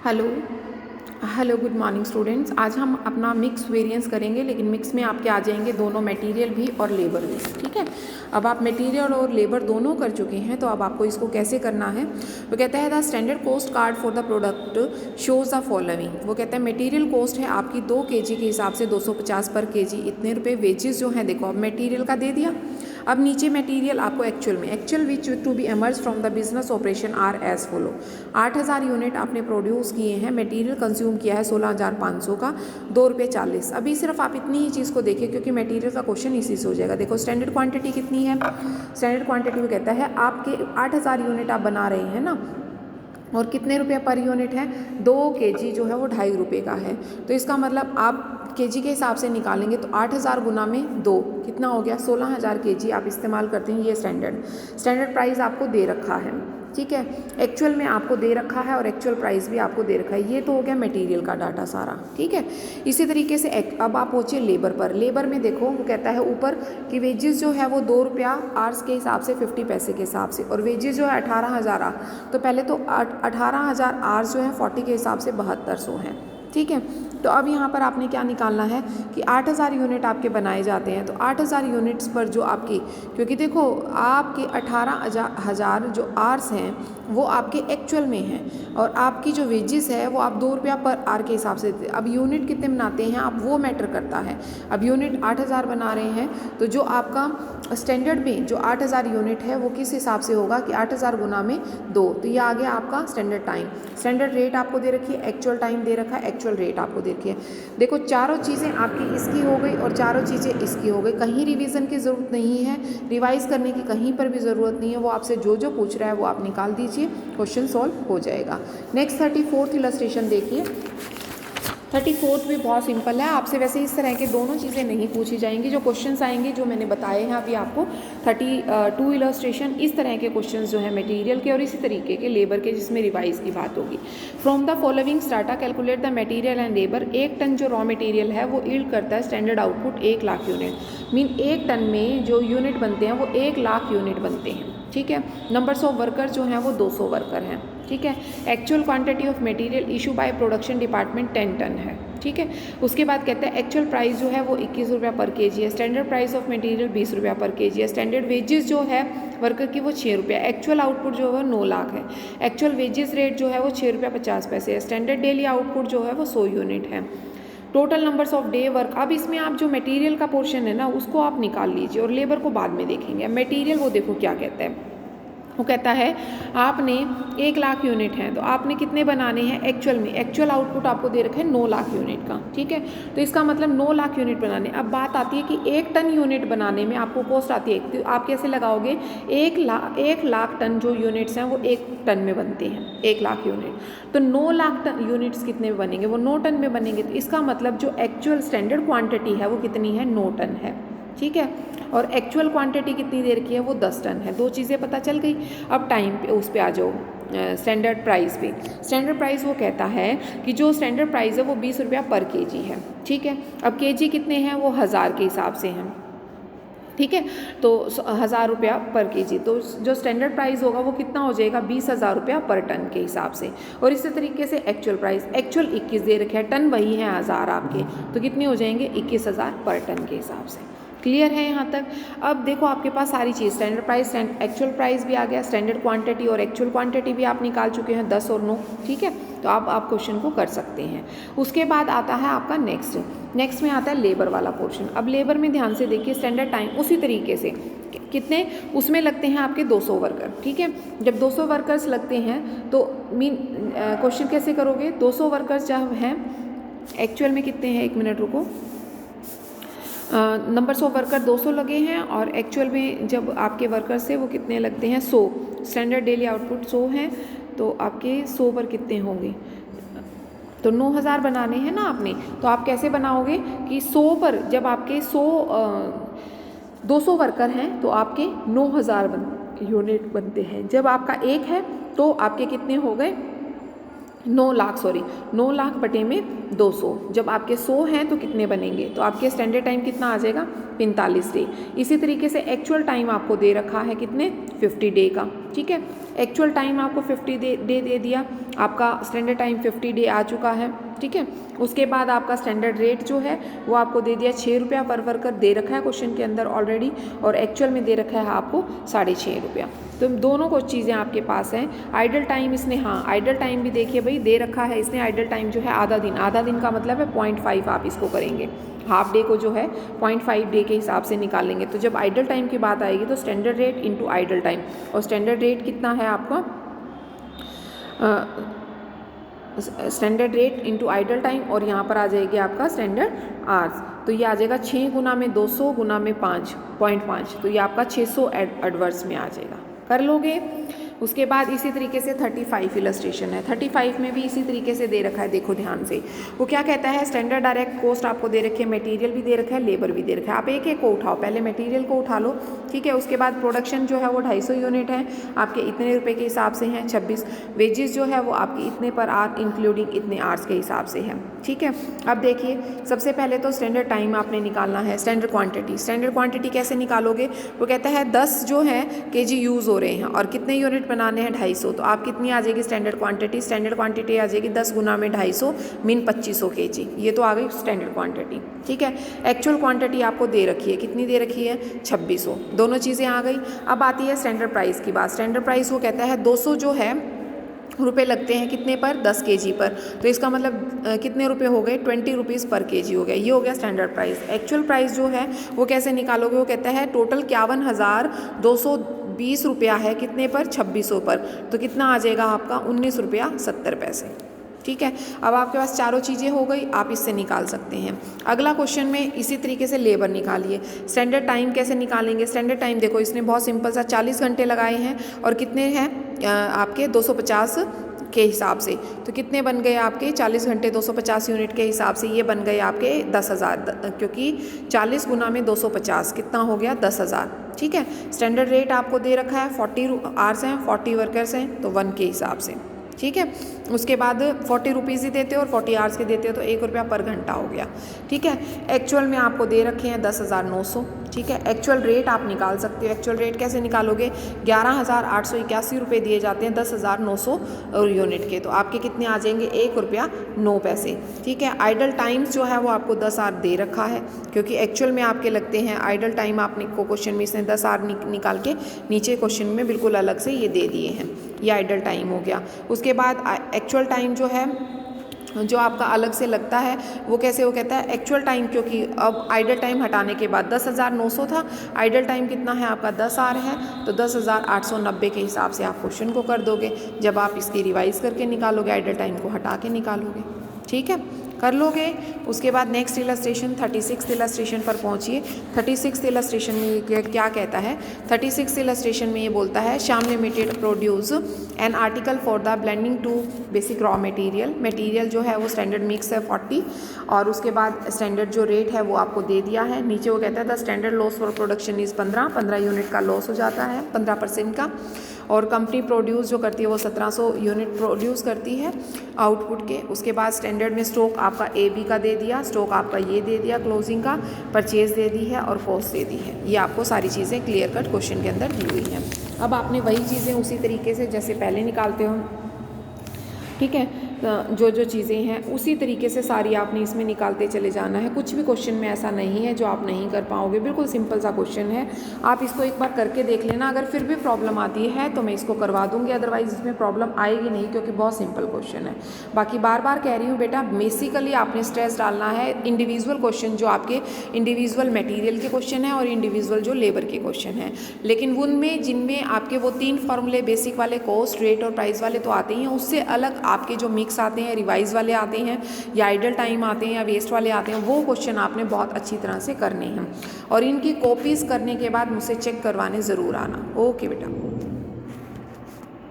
Hello hello good morning students. आज हम अपना मिक्स वेरिएंस करेंगे, लेकिन मिक्स में आपके आ जाएंगे दोनों मटेरियल भी और लेबर भी। ठीक है, अब आप मटेरियल और लेबर दोनों कर चुके हैं, तो अब आपको इसको कैसे करना है। वो कहता है the standard cost card for the product shows the following. वो कहता है मटेरियल कॉस्ट है आपकी 2 kg के हिसाब से 250 पर kg, इतने रुपये। वेजेस जो हैं देखो, अब मटेरियल का दे दिया। अब नीचे मटेरियल आपको actual which to be emerge from the business operation are as follow. 8000 unit आपने प्रोड्यूस किए हैं, मटेरियल कंज्यूम किया है 16500 का, 2 रुपये 40। अभी सिर्फ आप इतनी ही चीज़ को देखिए, क्योंकि मटेरियल का क्वेश्चन इसी से हो जाएगा। देखो स्टैंडर्ड क्वांटिटी कितनी है। स्टैंडर्ड क्वांटिटी में कहता है आपके 8000 यूनिट आप बना रहे हैं ना, और कितने रुपये पर यूनिट है, 2 kg जो है वो 2.5 रुपये का है। तो इसका मतलब आप kg के हिसाब से निकालेंगे तो 8000 गुना में 2 कितना हो गया, 16000 kg आप इस्तेमाल करते हैं। ये स्टैंडर्ड प्राइस आपको दे रखा है। ठीक है, एक्चुअल में आपको दे रखा है और एक्चुअल प्राइस भी आपको दे रखा है। ये तो हो गया मटेरियल का डाटा सारा। ठीक है, इसी तरीके से अब आप पहुँचिए लेबर पर। लेबर में देखो वो कहता है ऊपर कि वेजेस जो है वो 2 रुपया आवर्स के हिसाब से 50 पैसे के हिसाब से, और वेजेस जो है 18,000। तो पहले तो 18,000 आवर्स जो है 40 के हिसाब से 7200 हैं। ठीक है, तो अब यहाँ पर आपने क्या निकालना है कि 8000 यूनिट आपके बनाए जाते हैं, तो 8000 यूनिट्स पर जो आपकी, क्योंकि देखो आपके 18,000 जो आवर्स हैं वो आपके एक्चुअल में हैं, और आपकी जो वेजेस है वो आप 2 रुपया पर आवर के हिसाब से देते हैं। अब यूनिट कितने बनाते हैं आप, वो मैटर करता है। अब यूनिट 8000 बना रहे हैं, तो जो आपका स्टैंडर्ड में जो 8000 यूनिट है वो किस हिसाब से होगा कि 8000 गुना में 2, तो ये आ गया आपका स्टैंडर्ड टाइम। स्टैंडर्ड रेट आपको दे रखी है, एक्चुअल टाइम दे रखा है, एक्चुअल रेट आपको दे रखी है। देखो चारों चीज़ें आपकी इसकी हो गई और चारों चीज़ें इसकी हो गई। कहीं रिवीजन की ज़रूरत नहीं है, रिवाइज करने की कहीं पर भी ज़रूरत नहीं है। वो आपसे जो जो पूछ रहा है वो आप निकाल दीजिए, क्वेश्चन सॉल्व हो जाएगा। नेक्स्ट 34th इलस्ट्रेशन देखिए। 34th भी बहुत सिंपल है। आपसे वैसे इस तरह के दोनों चीज़ें नहीं पूछी जाएंगी। जो क्वेश्चंस आएंगे जो मैंने बताए हैं अभी आपको, 32 इलस्ट्रेशन, इस तरह के क्वेश्चंस जो है मटेरियल के, और इसी तरीके के लेबर के जिसमें रिवाइज की बात होगी। From the following starter calculate the material and labour. 1 ton जो रॉ मटेरियल है वो यील्ड करता है standard output 1 lakh unit. Mean 1 ton में जो यूनिट बनते हैं वो 1 लाख यूनिट बनते हैं। ठीक है, नंबर्स ऑफ वर्कर जो हैं वो 200 वर्कर हैं। ठीक है, actual quantity of material issue by production department 10 ton है। ठीक है, उसके बाद कहते हैं एक्चुअल प्राइस जो है वो 21 रुपया पर kg है। स्टैंडर्ड प्राइस ऑफ मटेरियल 20 रुपया पर kg है। स्टैंडर्ड वेजेस जो है वर्कर की वो 6 रुपया। एक्चुअल आउटपुट जो है वो 9 लाख है। एक्चुअल वेजेस रेट जो है वो 6 रुपया 50 पैसे है। स्टैंडर्ड डेली आउटपुट जो है वो 100 यूनिट है। Total numbers of day work. अब इसमें आप जो मटेरियल का पोर्शन है ना उसको आप निकाल लीजिए, और लेबर को बाद में देखेंगे। मटेरियल वो देखो क्या कहता है, वो कहता है आपने 1 लाख यूनिट हैं, तो आपने कितने बनाने हैं एक्चुअल में। एक्चुअल आउटपुट आपको दे रखा है 9 लाख यूनिट का। ठीक है, तो इसका मतलब 9 लाख यूनिट बनाने। अब बात आती है कि 1 टन यूनिट बनाने में आपको कॉस्ट आती है, तो आप कैसे लगाओगे। 1 लाख टन जो यूनिट्स हैं वो 1 टन में बनते हैं, 1 लाख यूनिट। तो 9 लाख टन यूनिट्स कितने में बनेंगे, वो 9 टन में बनेंगे। तो इसका मतलब जो एक्चुअल स्टैंडर्ड क्वान्टिटी है वो कितनी है, 9 टन है। ठीक है, और एक्चुअल क्वांटिटी कितनी दे रखी है, वो 10 टन है। 2 चीज़ें पता चल गई। अब टाइम पे उस पे आ जाओ, स्टैंडर्ड प्राइस पे। स्टैंडर्ड प्राइस वो कहता है कि जो स्टैंडर्ड प्राइस है वो 20 रुपया पर kg है। ठीक है, अब kg कितने हैं, वो 1000 के हिसाब से हैं। ठीक है, तो 1000 रुपया पर kg, तो जो स्टैंडर्ड प्राइस होगा वो कितना हो जाएगा, 20,000 रुपया पर टन के हिसाब से। और इसी तरीके से एक्चुअल प्राइस, एक्चुअल 21 दे रखे हैं, टन वही है 1000 आपके, तो कितने हो जाएंगे 21,000 पर टन के हिसाब से। क्लियर है यहाँ तक। अब देखो आपके पास सारी चीज़, स्टैंडर्ड प्राइस, एक्चुअल प्राइस भी आ गया, स्टैंडर्ड क्वांटिटी और एक्चुअल क्वांटिटी भी आप निकाल चुके हैं 10 और 9। ठीक है, तो आप क्वेश्चन को कर सकते हैं। उसके बाद आता है आपका नेक्स्ट में आता है लेबर वाला पोर्शन। अब लेबर में ध्यान से देखिए, स्टैंडर्ड टाइम उसी तरीके से कितने उसमें लगते हैं आपके 200 वर्कर। ठीक है, जब 200 वर्कर्स लगते हैं तो मीन क्वेश्चन कैसे करोगे, 200 वर्कर्स जब हैं एक्चुअल में कितने हैं, 1 मिनट रुको। नंबर्स ऑफ वर्कर 200 लगे हैं, और एक्चुअल में जब आपके वर्कर्स से वो कितने लगते हैं, 100। स्टैंडर्ड डेली आउटपुट 100 है, तो आपके 100 पर कितने होंगे, तो 9000 बनाने हैं ना आपने। तो आप कैसे बनाओगे कि 100 पर जब आपके 200 वर्कर हैं तो आपके 9000 यूनिट बनते हैं। जब आपका 1 है तो आपके कितने हो गए, 9 लाख बटे में 200। जब आपके 100 हैं तो कितने बनेंगे, तो आपके स्टैंडर्ड टाइम कितना आ जाएगा, 45 डे। इसी तरीके से एक्चुअल टाइम आपको दे रखा है कितने, 50 डे का। ठीक है, एक्चुअल टाइम आपको 50 डे दे दिया। आपका स्टैंडर्ड टाइम 50 डे आ चुका है, ठीक है। उसके बाद आपका स्टैंडर्ड रेट जो है वो आपको दे दिया 6 रुपया पर वर्कर दे रखा है क्वेश्चन के अंदर ऑलरेडी, और एक्चुअल में दे रखा है आपको 6.5 रुपया। तो दोनों को चीज़ें आपके पास हैं। आइडल टाइम इसने, हाँ आइडल टाइम भी देखिए भाई दे रखा है इसने, आइडल टाइम जो है आधा दिन का मतलब है 0.5 आप इसको करेंगे, हाफ डे को जो है 0.5 डे के हिसाब से निकालेंगे। तो जब आइडल टाइम की बात आएगी तो standard rate into idle time, और स्टैंडर्ड रेट कितना है आपका, standard rate into idle time, और यहाँ पर आ जाएगी आपका स्टैंडर्ड आवर्स। तो ये आ जाएगा 6 गुना में 200 गुना में 5.5, तो ये आपका 600 एडवर्स में आ जाएगा। कर लोगे। उसके बाद इसी तरीके से 35 इलस्ट्रेशन है। 35 में भी इसी तरीके से दे रखा है, देखो ध्यान से। वो क्या कहता है, स्टैंडर्ड डायरेक्ट कॉस्ट आपको दे रखी है, मटेरियल भी दे रखा है, लेबर भी दे रखा है। आप एक एक को उठाओ, पहले मटेरियल को उठा लो, ठीक है। उसके बाद प्रोडक्शन जो है वो 250 यूनिट है, आपके इतने रुपए के हिसाब से हैं 26। वेजेस जो है वो आपकी इतने पर आवर इंक्लूडिंग इतने आवर्स के हिसाब से है, ठीक है। अब देखिए सबसे पहले तो स्टैंडर्ड टाइम आपने निकालना है। स्टैंडर्ड क्वांटिटी कैसे निकालोगे, वो कहता है 10 जो है केजी यूज़ हो रहे हैं और कितने यूनिट बनाने हैं 250, तो आप कितनी आ जाएगी स्टैंडर्ड क्वांटिटी आ जाएगी 10 गुना में 250 मीन 2500 केजी, ये तो आ गई स्टैंडर्ड क्वांटिटी, ठीक है। एक्चुअल क्वांटिटी आपको दे रखी है, कितनी दे रखी है 2600, दोनों चीज़ें आ गई। अब आती है स्टैंडर्ड प्राइस की बात। स्टैंडर्ड प्राइस वो कहता है 200 जो है रुपए लगते हैं कितने पर, 10 केजी पर, तो इसका मतलब कितने रुपए हो गए, 20 रुपीज़ पर केजी हो गया, ये हो गया स्टैंडर्ड प्राइस। एक्चुअल प्राइस जो है वो कैसे निकालोगे, वो कहता है टोटल 51,220 रुपया है कितने पर, 2600 पर, तो कितना आ जाएगा आपका 19 रुपया 70 पैसे, ठीक है। अब आपके पास चारों चीज़ें हो गई, आप इससे निकाल सकते हैं। अगला क्वेश्चन में इसी तरीके से लेबर निकालिए। स्टैंडर्ड टाइम कैसे निकालेंगे, स्टैंडर्ड टाइम देखो इसने बहुत सिंपल सा 40 घंटे लगाए हैं, और कितने हैं आपके 250 के हिसाब से, तो कितने बन गए आपके 40 घंटे 250 यूनिट के हिसाब से, ये बन गए आपके 10,000, क्योंकि 40 गुना में 250 कितना हो गया 10,000, ठीक है। स्टैंडर्ड रेट आपको दे रखा है 40 आवर्स हैं, 40 वर्कर्स हैं, तो 1 के हिसाब से, ठीक है। उसके बाद 40 रुपीज़ ही देते हो और 40 आवर्स के देते हो तो 1 रुपया पर घंटा हो गया, ठीक है। एक्चुअल में आपको दे रखे हैं 10,900, ठीक है। एक्चुअल रेट आप निकाल सकते हो। एक्चुअल रेट कैसे निकालोगे, 11,881 रुपये दिए जाते हैं 10,900 यूनिट के, तो आपके कितने आ जाएंगे 1 रुपया 9 पैसे, ठीक है। आइडल टाइम्स जो है वो आपको 10 आवर दे रखा है, क्योंकि एक्चुअल में आपके लगते हैं आइडल टाइम, आपने को क्वेश्चन में इसने 10 आवर निकाल के नीचे क्वेश्चन में बिल्कुल अलग से ये दे दिए हैं, ये आइडल टाइम हो गया। उसके बाद एक्चुअल टाइम जो है जो आपका अलग से लगता है वो कैसे, वो कहता है एक्चुअल टाइम, क्योंकि अब आइडल टाइम हटाने के बाद 10,900 था, आइडल टाइम कितना है आपका 10 आवर है, तो 10,890 के हिसाब से आप क्वेश्चन को कर दोगे जब आप इसकी रिवाइज करके निकालोगे, आइडल टाइम को हटा के निकालोगे, ठीक है, कर लोगे। उसके बाद नेक्स्ट इलस्ट्रेशन 36 इलस्ट्रेशन पर पहुंचिए। 36 इलस्ट्रेशन में क्या कहता है, 36 इलस्ट्रेशन में ये बोलता है Shyam limited produce an article for the blending two basic raw material जो है वो स्टैंडर्ड मिक्स है 40, और उसके बाद स्टैंडर्ड जो रेट है वो आपको दे दिया है। नीचे वो कहता है the standard loss for production is 15 unit का लॉस हो जाता है, 15% का, और कंपनी प्रोड्यूस जो करती है वो 1700 यूनिट प्रोड्यूस करती है आउटपुट के। उसके बाद स्टैंडर्ड में स्टॉक आपका AB का दे दिया, स्टॉक आपका ये दे दिया क्लोजिंग का, परचेज दे दी है और कॉस्ट दे दी है। ये आपको सारी चीज़ें क्लियर कट क्वेश्चन के अंदर दी हुई हैं। अब आपने वही चीज़ें उसी तरीके से जैसे पहले निकालते हो, ठीक है, जो जो चीज़ें हैं उसी तरीके से सारी आपने इसमें निकालते चले जाना है। कुछ भी क्वेश्चन में ऐसा नहीं है जो आप नहीं कर पाओगे, बिल्कुल सिंपल सा क्वेश्चन है। आप इसको एक बार करके देख लेना, अगर फिर भी प्रॉब्लम आती है तो मैं इसको करवा दूंगी, अदरवाइज इसमें प्रॉब्लम आएगी नहीं, क्योंकि बहुत सिंपल क्वेश्चन है। बाकी बार बार कह रही हूँ बेटा, बेसिकली आपने स्ट्रेस डालना है इंडिविजुअल क्वेश्चन, जो आपके इंडिविजुअल मटीरियल के क्वेश्चन हैं और इंडिविजुअल जो लेबर के क्वेश्चन हैं, लेकिन उनमें जिनमें आपके वो 3 फॉर्मूले बेसिक वाले, कॉस्ट, रेट और प्राइस वाले तो आते ही हैं, उससे अलग आपके जो मिक्स आते हैं, रिवाइज वाले आते हैं, या आइडल टाइम आते हैं, या वेस्ट वाले आते हैं, वो क्वेश्चन आपने बहुत अच्छी तरह से करने हैं, और इनकी कॉपीज़ करने के बाद मुझसे चेक करवाने ज़रूर आना। ओके बेटा।